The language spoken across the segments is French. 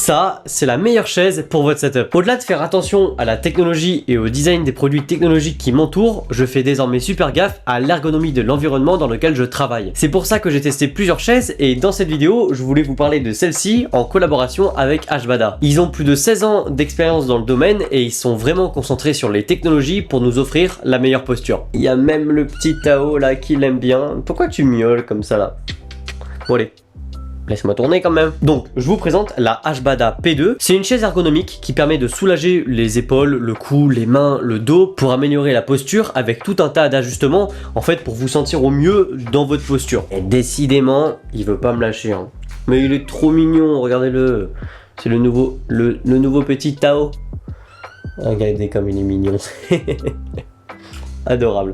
Ça, c'est la meilleure chaise pour votre setup. Au-delà de faire attention à la technologie et au design des produits technologiques qui m'entourent, je fais désormais super gaffe à l'ergonomie de l'environnement dans lequel je travaille. C'est pour ça que j'ai testé plusieurs chaises et dans cette vidéo, je voulais vous parler de celle-ci en collaboration avec Ashbada. Ils ont plus de 16 ans d'expérience dans le domaine et ils sont vraiment concentrés sur les technologies pour nous offrir la meilleure posture. Il y a même le petit Tao là qui l'aime bien. Pourquoi tu miaules comme ça là? Bon allez. Laisse-moi tourner quand même. Donc, je vous présente la Ashbada P2. C'est une chaise ergonomique qui permet de soulager les épaules, le cou, les mains, le dos pour améliorer la posture avec tout un tas d'ajustements en fait pour vous sentir au mieux dans votre posture. Et décidément, il veut pas me lâcher. Hein. Mais il est trop mignon, regardez-le. C'est le nouveau petit Tao. Regardez comme il est mignon. Adorable.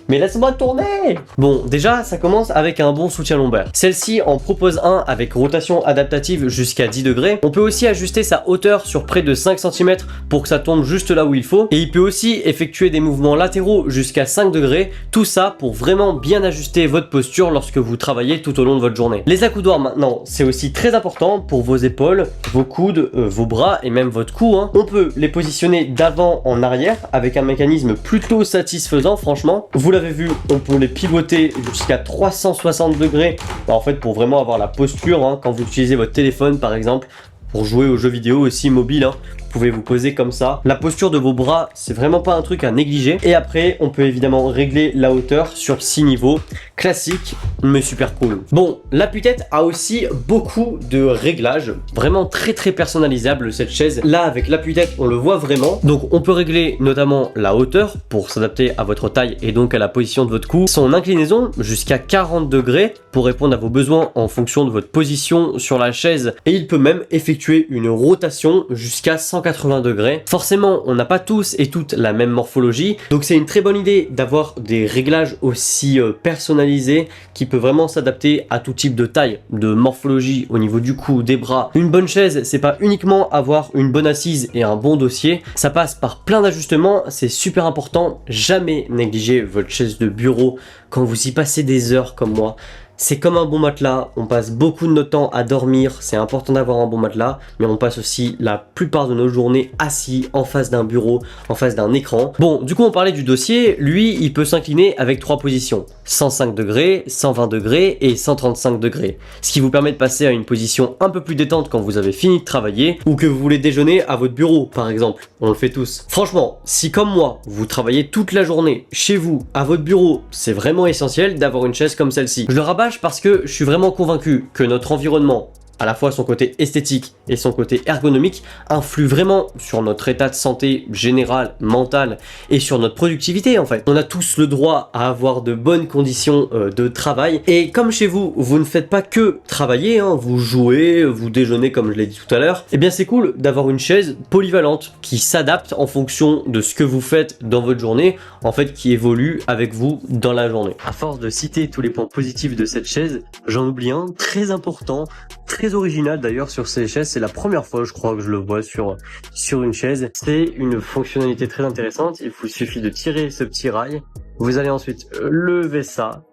Mais laisse-moi tourner! Bon, déjà, ça commence avec un bon soutien lombaire. Celle-ci en propose un avec rotation adaptative jusqu'à 10 degrés. On peut aussi ajuster sa hauteur sur près de 5 cm pour que ça tombe juste là où il faut. Et il peut aussi effectuer des mouvements latéraux jusqu'à 5 degrés. Tout ça pour vraiment bien ajuster votre posture lorsque vous travaillez tout au long de votre journée. Les accoudoirs maintenant, c'est aussi très important pour vos épaules, vos coudes, vos bras et même votre cou. Hein. On peut les positionner d'avant en arrière avec un mécanisme plutôt satisfaisant, franchement. Vous l'avez vu, on peut les pivoter jusqu'à 360 degrés en fait pour vraiment avoir la posture hein, quand vous utilisez votre téléphone par exemple pour jouer aux jeux vidéo aussi mobile hein. Vous pouvez vous poser comme ça. La posture de vos bras, c'est vraiment pas un truc à négliger. Et après, on peut évidemment régler la hauteur sur 6 niveaux. Classique, mais super cool. Bon, l'appui-tête a aussi beaucoup de réglages. Vraiment très personnalisable cette chaise. Là, avec l'appui-tête, on le voit vraiment. Donc, on peut régler notamment la hauteur pour s'adapter à votre taille et donc à la position de votre cou. Son inclinaison jusqu'à 40 degrés pour répondre à vos besoins en fonction de votre position sur la chaise. Et il peut même effectuer une rotation jusqu'à 180 degrés. Forcément, on n'a pas tous et toutes la même morphologie, donc c'est une très bonne idée d'avoir des réglages aussi personnalisés qui peut vraiment s'adapter à tout type de taille, de morphologie au niveau du cou, des bras. Une bonne chaise, c'est pas uniquement avoir une bonne assise et un bon dossier, ça passe par plein d'ajustements, c'est super important. Jamais négliger votre chaise de bureau quand vous y passez des heures comme moi. C'est comme un bon matelas, on passe beaucoup de notre temps à dormir, c'est important d'avoir un bon matelas, mais on passe aussi la plupart de nos journées assis en face d'un bureau, en face d'un écran. Bon, du coup on parlait du dossier, lui il peut s'incliner avec 3 positions, 105 degrés, 120 degrés et 135 degrés, ce qui vous permet de passer à une position un peu plus détente quand vous avez fini de travailler ou que vous voulez déjeuner à votre bureau par exemple, on le fait tous. Franchement, si comme moi, vous travaillez toute la journée chez vous, à votre bureau, c'est vraiment essentiel d'avoir une chaise comme celle-ci. Je le rabâche parce que je suis vraiment convaincu que notre environnement, à la fois son côté esthétique et son côté ergonomique, influe vraiment sur notre état de santé général, mental et sur notre productivité en fait. On a tous le droit à avoir de bonnes conditions de travail et comme chez vous, vous ne faites pas que travailler, hein, vous jouez, vous déjeunez comme je l'ai dit tout à l'heure, et bien c'est cool d'avoir une chaise polyvalente qui s'adapte en fonction de ce que vous faites dans votre journée, en fait qui évolue avec vous dans la journée. À force de citer tous les points positifs de cette chaise, j'en oublie un très important, très original d'ailleurs sur ces chaises, c'est la première fois je crois que je le vois sur une chaise. C'est une fonctionnalité très intéressante, il vous suffit de tirer ce petit rail, vous allez ensuite lever ça,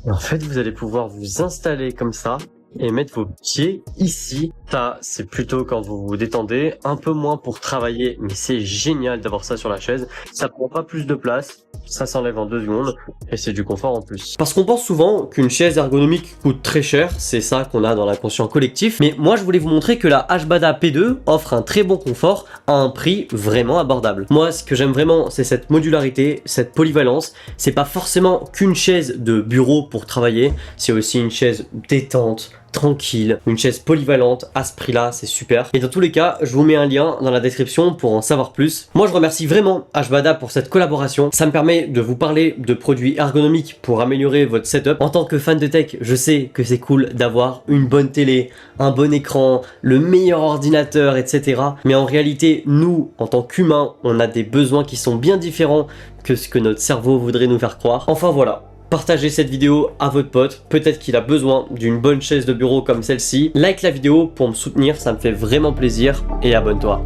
et en fait vous allez pouvoir vous installer comme ça et mettre vos pieds ici. Ça, c'est plutôt quand vous vous détendez, un peu moins pour travailler, mais c'est génial d'avoir ça sur la chaise. Ça prend pas plus de place, ça s'enlève en 2 secondes et c'est du confort en plus. Parce qu'on pense souvent qu'une chaise ergonomique coûte très cher, c'est ça qu'on a dans l'inconscient collectif, mais moi je voulais vous montrer que la Ashbada P2 offre un très bon confort à un prix vraiment abordable. Moi, ce que j'aime vraiment, c'est cette modularité, cette polyvalence. C'est pas forcément qu'une chaise de bureau pour travailler, c'est aussi une chaise détente, tranquille, une chaise polyvalente à ce prix là, c'est super. Et dans tous les cas, je vous mets un lien dans la description pour en savoir plus. Moi je remercie vraiment Ashbada pour cette collaboration, ça me permet de vous parler de produits ergonomiques pour améliorer votre setup. En tant que fan de tech, je sais que c'est cool d'avoir une bonne télé, un bon écran, le meilleur ordinateur, etc. Mais en réalité, nous, en tant qu'humains, on a des besoins qui sont bien différents que ce que notre cerveau voudrait nous faire croire. Enfin voilà. Partagez cette vidéo à votre pote, peut-être qu'il a besoin d'une bonne chaise de bureau comme celle-ci. Like la vidéo pour me soutenir, ça me fait vraiment plaisir et abonne-toi.